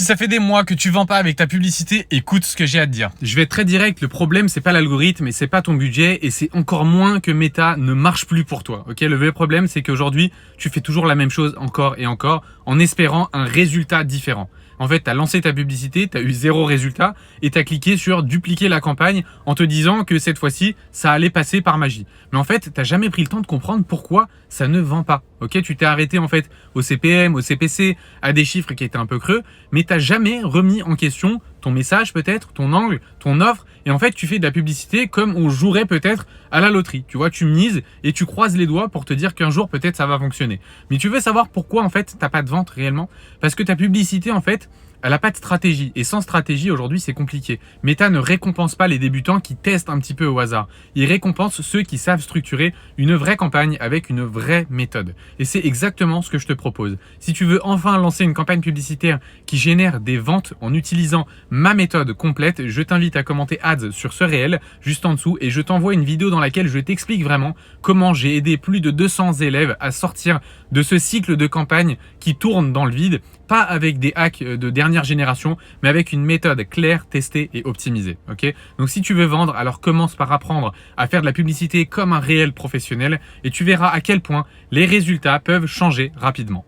Si ça fait des mois que tu vends pas avec ta publicité, écoute ce que j'ai à te dire. Je vais être très direct, le problème c'est pas l'algorithme et c'est pas ton budget et c'est encore moins que Meta ne marche plus pour toi. Ok, le vrai problème c'est qu'aujourd'hui tu fais toujours la même chose encore et encore en espérant un résultat différent. En fait, tu as lancé ta publicité, tu as eu 0 résultat et tu as cliqué sur dupliquer la campagne en te disant que cette fois-ci, ça allait passer par magie. Mais en fait, tu n'as jamais pris le temps de comprendre pourquoi ça ne vend pas. Ok, tu t'es arrêté en fait au CPM, au CPC, à des chiffres qui étaient un peu creux, mais tu n'as jamais remis en question ton message peut-être, ton angle, ton offre. Et en fait, tu fais de la publicité comme on jouerait peut-être à la loterie. Tu vois, tu mises et tu croises les doigts pour te dire qu'un jour peut-être ça va fonctionner. Mais tu veux savoir pourquoi en fait t'as pas de vente réellement? Parce que ta publicité en fait, elle n'a pas de stratégie. Et sans stratégie, aujourd'hui, c'est compliqué. Meta ne récompense pas les débutants qui testent un petit peu au hasard. Il récompense ceux qui savent structurer une vraie campagne avec une vraie méthode. Et c'est exactement ce que je te propose. Si tu veux enfin lancer une campagne publicitaire qui génère des ventes en utilisant ma méthode complète, je t'invite à commenter ads sur ce réel, juste en dessous, et je t'envoie une vidéo dans laquelle je t'explique vraiment comment j'ai aidé plus de 200 élèves à sortir de ce cycle de campagne qui tourne dans le vide, pas avec des hacks de dernière génération, mais avec une méthode claire, testée et optimisée. Ok? Donc si tu veux vendre, alors commence par apprendre à faire de la publicité comme un réel professionnel et tu verras à quel point les résultats peuvent changer rapidement.